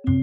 Hello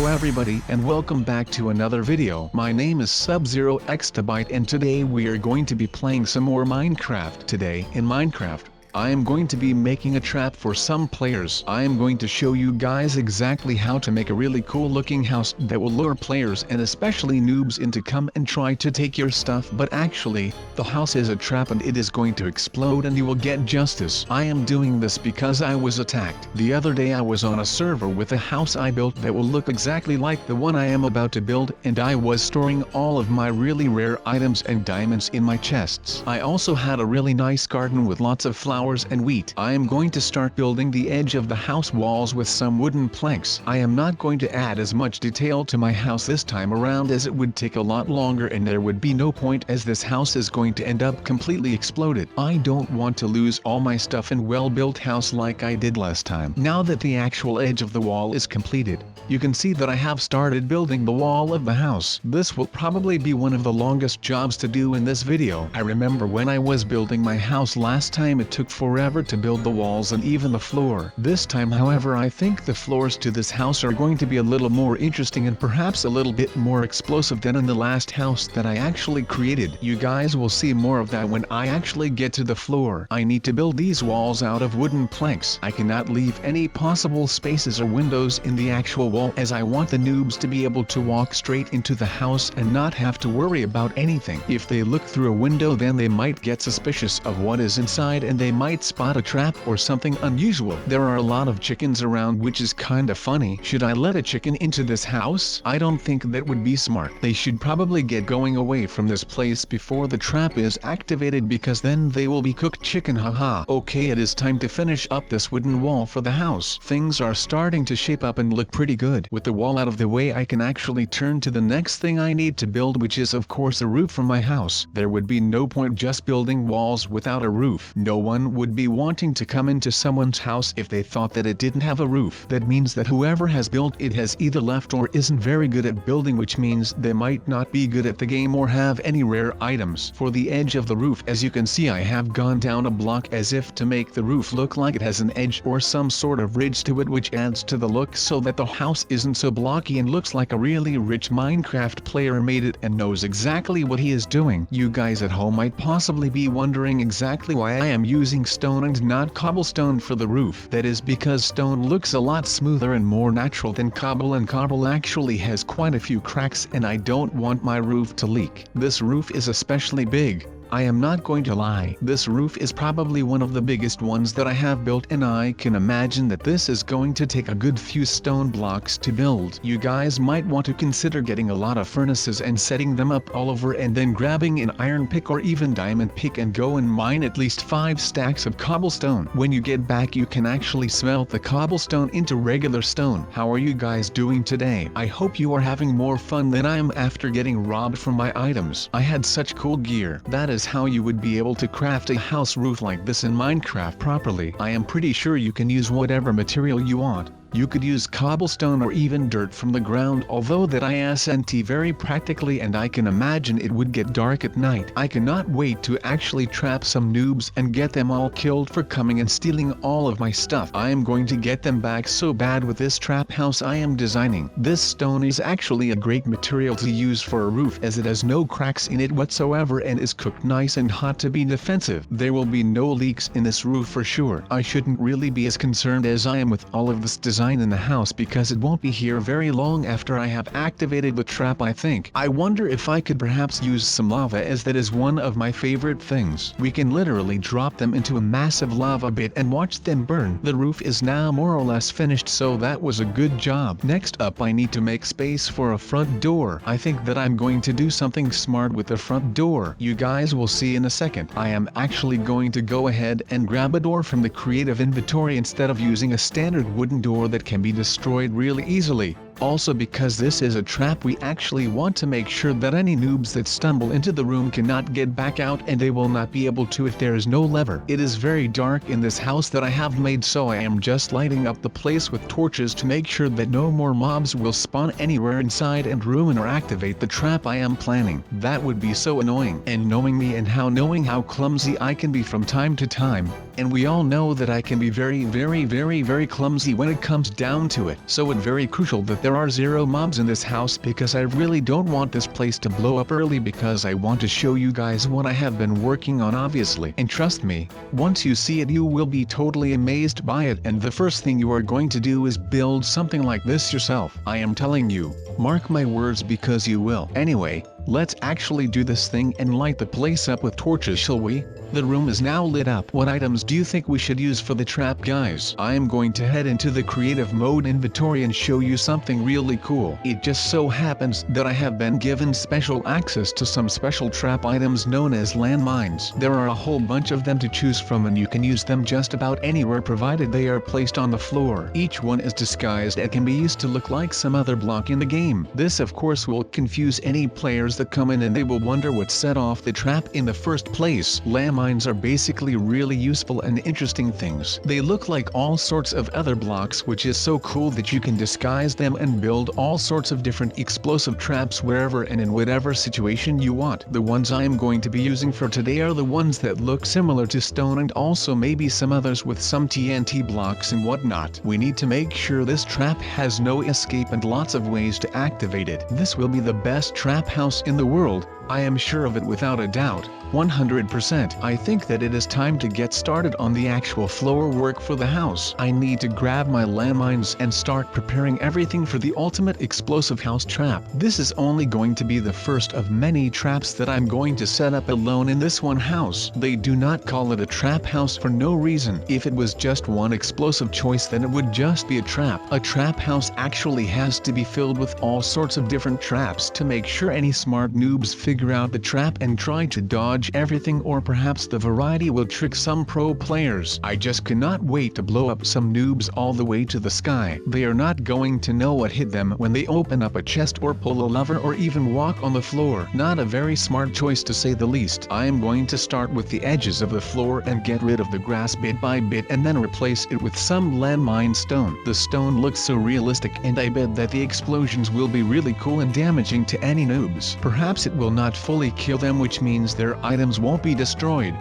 everybody and welcome back to another video. My name is SubZeroExtabyte and today we are going to be playing some more Minecraft. Today in Minecraft, I am going to be making a trap for some players. I am going to show you guys exactly how to make a really cool looking house that will lure players and especially noobs in to come and try to take your stuff, but actually, the house is a trap and it is going to explode and you will get justice. I am doing this because I was attacked. The other day I was on a server with a house I built that will look exactly like the one I am about to build, and I was storing all of my really rare items and diamonds in my chests. I also had a really nice garden with lots of flowers and wheat. I am going to start building the edge of the house walls with some wooden planks. I am not going to add as much detail to my house this time around as it would take a lot longer and there would be no point as this house is going to end up completely exploded. I don't want to lose all my stuff in well-built house like I did last time. Now that the actual edge of the wall is completed, you can see that I have started building the wall of the house. This will probably be one of the longest jobs to do in this video. I remember when I was building my house last time it took forever to build the walls and even the floor. This time however I think the floors to this house are going to be a little more interesting and perhaps a little bit more explosive than in the last house that I actually created. You guys will see more of that when I actually get to the floor. I need to build these walls out of wooden planks. I cannot leave any possible spaces or windows in the actual wall as I want the noobs to be able to walk straight into the house and not have to worry about anything. If they look through a window then they might get suspicious of what is inside and they might spot a trap or something unusual. There are a lot of chickens around which is kinda funny. Should I let a chicken into this house? I don't think that would be smart. They should probably get going away from this place before the trap is activated because then they will be cooked chicken, haha. Okay, it is time to finish up this wooden wall for the house. Things are starting to shape up and look pretty good. With the wall out of the way I can actually turn to the next thing I need to build, which is of course a roof for my house. There would be no point just building walls without a roof. No one would be wanting to come into someone's house if they thought that it didn't have a roof. That means that whoever has built it has either left or isn't very good at building, which means they might not be good at the game or have any rare items. For the edge of the roof, as you can see, I have gone down a block as if to make the roof look like it has an edge or some sort of ridge to it, which adds to the look so that the house isn't so blocky and looks like a really rich Minecraft player made it and knows exactly what he is doing. You guys at home might possibly be wondering exactly why I am using stone and not cobblestone for the roof. That is because stone looks a lot smoother and more natural than cobble, and cobble actually has quite a few cracks and I don't want my roof to leak. This roof is especially big. I am not going to lie, this roof is probably one of the biggest ones that I have built and I can imagine that this is going to take a good few stone blocks to build. You guys might want to consider getting a lot of furnaces and setting them up all over and then grabbing an iron pick or even diamond pick and go and mine at least 5 stacks of cobblestone. When you get back you can actually smelt the cobblestone into regular stone. How are you guys doing today? I hope you are having more fun than I am after getting robbed from my items. I had such cool gear. That is how you would be able to craft a house roof like this in Minecraft properly. I am pretty sure you can use whatever material you want. You could use cobblestone or even dirt from the ground, although that isn't very practically and I can imagine it would get dark at night. I cannot wait to actually trap some noobs and get them all killed for coming and stealing all of my stuff. I am going to get them back so bad with this trap house I am designing. This stone is actually a great material to use for a roof as it has no cracks in it whatsoever and is cooked nice and hot to be defensive. There will be no leaks in this roof for sure. I shouldn't really be as concerned as I am with all of this design in the house because it won't be here very long after I have activated the trap. I think. I wonder if I could perhaps use some lava, as that is one of my favorite things. We can literally drop them into a massive lava pit and watch them burn. The roof is now more or less finished, so that was a good job. Next up I need to make space for a front door. I think that I'm going to do something smart with the front door. You guys will see in a second. I am actually going to go ahead and grab a door from the creative inventory instead of using a standard wooden door that can be destroyed really easily. Also, because this is a trap, we actually want to make sure that any noobs that stumble into the room cannot get back out, and they will not be able to if there is no lever. It is very dark in this house that I have made, so I am just lighting up the place with torches to make sure that no more mobs will spawn anywhere inside and ruin or activate the trap I am planning. That would be so annoying. And knowing me and knowing how clumsy I can be from time to time, and we all know that I can be very clumsy when it comes down to it. So it's very crucial that there are 0 mobs in this house, because I really don't want this place to blow up early, because I want to show you guys what I have been working on, obviously. And trust me, once you see it you will be totally amazed by it, and the first thing you are going to do is build something like this yourself. I am telling you, mark my words, because you will. Anyway, let's actually do this thing and light the place up with torches, shall we? The room is now lit up. What items do you think we should use for the trap, guys? I am going to head into the creative mode inventory and show you something really cool. It just so happens that I have been given special access to some special trap items known as landmines. There are a whole bunch of them to choose from, and you can use them just about anywhere provided they are placed on the floor. Each one is disguised and can be used to look like some other block in the game. This of course will confuse any players that come in, and they will wonder what set off the trap in the first place. Landmines are basically really useful and interesting things. They look like all sorts of other blocks, which is so cool that you can disguise them and build all sorts of different explosive traps wherever and in whatever situation you want. The ones I am going to be using for today are the ones that look similar to stone, and also maybe some others with some TNT blocks and whatnot. We need to make sure this trap has no escape and lots of ways to activate it. This will be the best trap house in the world. I am sure of it without a doubt. 100%. I think that it is time to get started on the actual floor work for the house. I need to grab my landmines and start preparing everything for the ultimate explosive house trap. This is only going to be the first of many traps that I'm going to set up alone in this one house. They do not call it a trap house for no reason. If it was just one explosive choice, then it would just be a trap. A trap house actually has to be filled with all sorts of different traps to make sure any smart noobs figure out the trap and try to dodge everything, or perhaps the variety will trick some pro players. I just cannot wait to blow up some noobs all the way to the sky. They are not going to know what hit them when they open up a chest or pull a lever or even walk on the floor. Not a very smart choice, to say the least. I am going to start with the edges of the floor and get rid of the grass bit by bit, and then replace it with some landmine stone. The stone looks so realistic, and I bet that the explosions will be really cool and damaging to any noobs. Perhaps it will not fully kill them, which means their items won't be destroyed.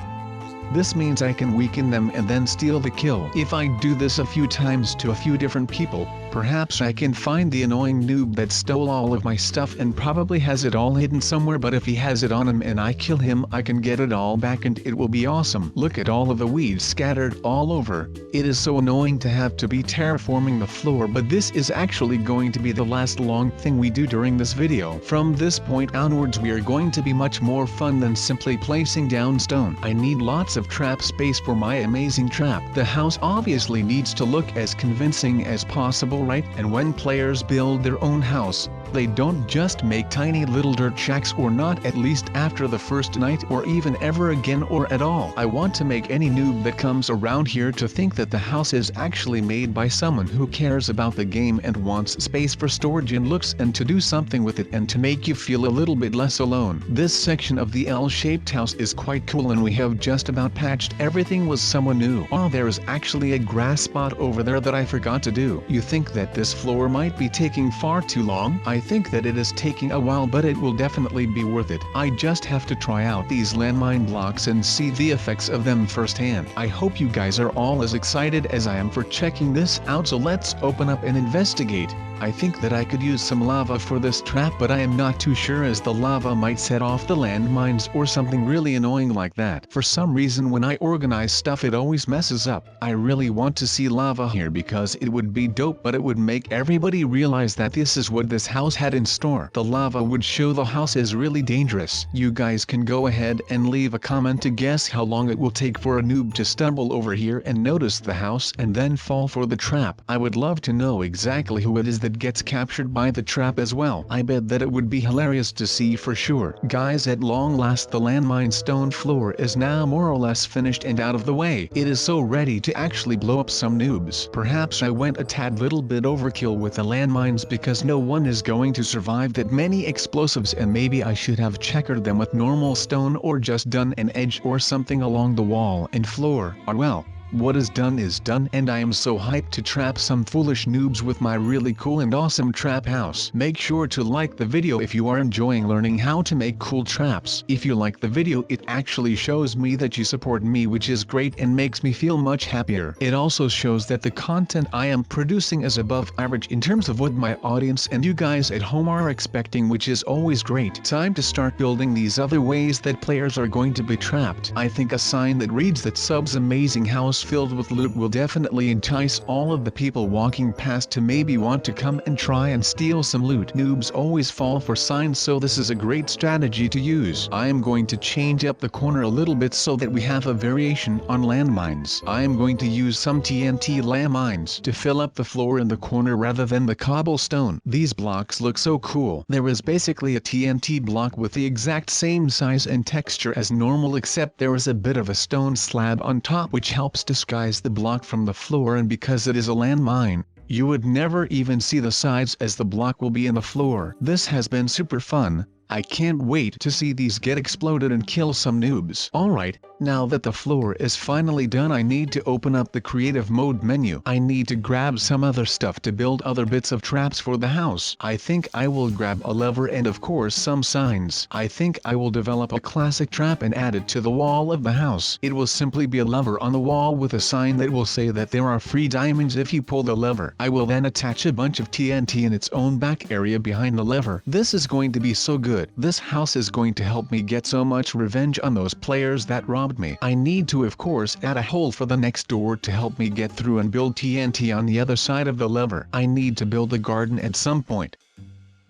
This means I can weaken them and then steal the kill. If I do this a few times to a few different people, perhaps I can find the annoying noob that stole all of my stuff and probably has it all hidden somewhere, but if he has it on him and I kill him, I can get it all back and it will be awesome. Look at all of the weeds scattered all over. It is so annoying to have to be terraforming the floor, but this is actually going to be the last long thing we do during this video. From this point onwards we are going to be much more fun than simply placing down stone. I need lots of trap space for my amazing trap. The house obviously needs to look as convincing as possible, right? And when players build their own house, they don't just make tiny little dirt shacks, or not at least after the first night or even ever again or at all. I want to make any noob that comes around here to think that the house is actually made by someone who cares about the game and wants space for storage and looks, and to do something with it and to make you feel a little bit less alone. This section of the L-shaped house is quite cool, and we have just about patched everything with someone new. Oh, there is actually a grass spot over there that I forgot to do. You think that this floor might be taking far too long? I think that it is taking a while, but it will definitely be worth it. I just have to try out these landmine blocks and see the effects of them firsthand. I hope you guys are all as excited as I am for checking this out, so let's open up and investigate. I think that I could use some lava for this trap, but I am not too sure, as the lava might set off the landmines or something really annoying like that. For some reason when I organize stuff it always messes up. I really want to see lava here because it would be dope, but it would make everybody realize that this is what this house had in store. The lava would show the house is really dangerous. You guys can go ahead and leave a comment to guess how long it will take for a noob to stumble over here and notice the house and then fall for the trap. I would love to know exactly who it is that gets captured by the trap as well. I bet that it would be hilarious to see for sure. Guys, at long last the landmine stone floor is now more or less finished and out of the way. It is so ready to actually blow up some noobs. Perhaps I went a tad little bit overkill with the landmines because no one is going to survive that many explosives, and maybe I should have checkered them with normal stone or just done an edge or something along the wall and floor. Well, what is done, and I am so hyped to trap some foolish noobs with my really cool and awesome trap house. Make sure to like the video if you are enjoying learning how to make cool traps. If you like the video, it actually shows me that you support me, which is great and makes me feel much happier. It also shows that the content I am producing is above average in terms of what my audience and you guys at home are expecting, which is always great. Time to start building these other ways that players are going to be trapped. I think a sign that reads that Sub's amazing house filled with loot will definitely entice all of the people walking past to maybe want to come and try and steal some loot. Noobs always fall for signs, so this is a great strategy to use. I am going to change up the corner a little bit so that we have a variation on landmines. I am going to use some TNT landmines to fill up the floor in the corner rather than the cobblestone. These blocks look so cool. There is basically a TNT block with the exact same size and texture as normal, except there is a bit of a stone slab on top which helps disguise the block from the floor, and because it is a landmine, you would never even see the sides as the block will be in the floor. This has been super fun. I can't wait to see these get exploded and kill some noobs. Alright, now that the floor is finally done, I need to open up the creative mode menu. I need to grab some other stuff to build other bits of traps for the house. I think I will grab a lever and of course some signs. I think I will develop a classic trap and add it to the wall of the house. It will simply be a lever on the wall with a sign that will say that there are free diamonds if you pull the lever. I will then attach a bunch of TNT in its own back area behind the lever. This is going to be so good. This house is going to help me get so much revenge on those players that robbed me. I need to of course add a hole for the next door to help me get through and build TNT on the other side of the lever. I need to build a garden at some point.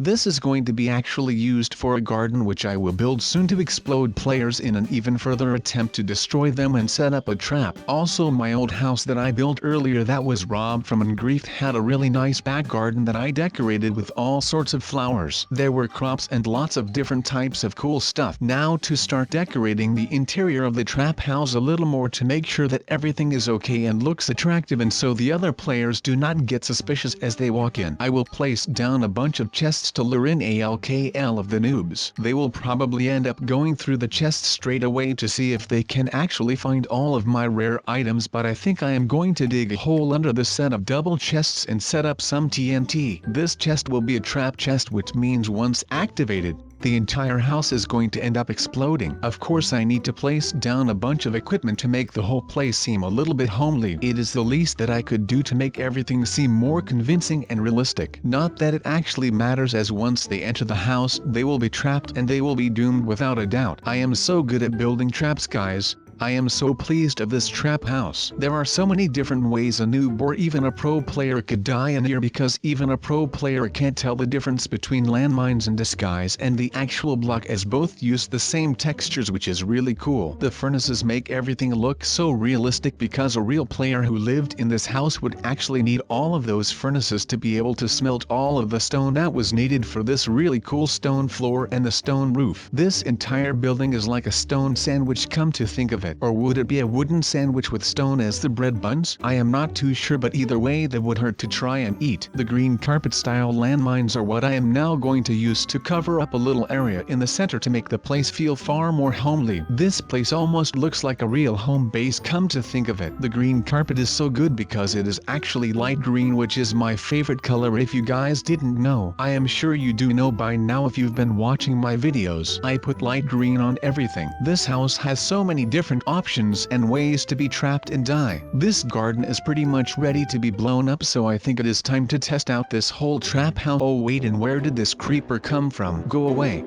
This is going to be actually used for a garden which I will build soon to explode players in an even further attempt to destroy them and set up a trap. Also, my old house that I built earlier that was robbed from and grief had a really nice back garden that I decorated with all sorts of flowers. There were crops and lots of different types of cool stuff. Now to start decorating the interior of the trap house a little more to make sure that everything is okay and looks attractive, and so the other players do not get suspicious as they walk in. I will place down a bunch of chests to lure in ALKL of the noobs. They will probably end up going through the chests straight away to see if they can actually find all of my rare items, but I think I am going to dig a hole under the set of double chests and set up some TNT. This chest will be a trap chest, which means once activated, the entire house is going to end up exploding. Of course, I need to place down a bunch of equipment to make the whole place seem a little bit homely. It is the least that I could do to make everything seem more convincing and realistic. Not that it actually matters, as once they enter the house, they will be trapped and they will be doomed without a doubt. I am so good at building traps, guys. I am so pleased of this trap house. There are so many different ways a noob or even a pro player could die in here, because even a pro player can't tell the difference between landmines and disguise and the actual block, as both use the same textures, which is really cool. The furnaces make everything look so realistic because a real player who lived in this house would actually need all of those furnaces to be able to smelt all of the stone that was needed for this really cool stone floor and the stone roof. This entire building is like a stone sandwich, come to think of it. Or would it be a wooden sandwich with stone as the bread buns? I am not too sure, but either way that would hurt to try and eat. The green carpet style landmines are what I am now going to use to cover up a little area in the center to make the place feel far more homely. This place almost looks like a real home base, come to think of it. The green carpet is so good because it is actually light green, which is my favorite color. If you guys didn't know, I am sure you do know by now if you've been watching my videos. I put light green on everything. This house has so many different options and ways to be trapped and die. This garden is pretty much ready to be blown up, so I think it is time to test out this whole trap house. Oh wait, and where did this creeper come from? Go away.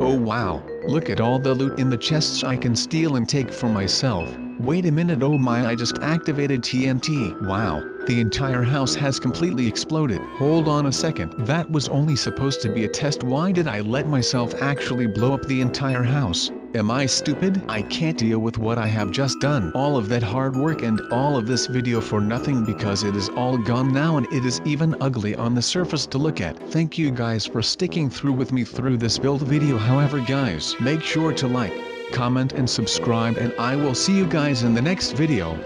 Oh wow, look at all the loot in the chests I can steal and take for myself. Wait a minute, oh my, I just activated TNT. Wow, the entire house has completely exploded. Hold on a second, that was only supposed to be a test. Why did I let myself actually blow up the entire house? Am I stupid? I can't deal with what I have just done. All of that hard work and all of this video for nothing because it is all gone now and it is even ugly on the surface to look at. Thank you guys for sticking through with me through this build video. However guys, make sure to like, comment and subscribe, and I will see you guys in the next video.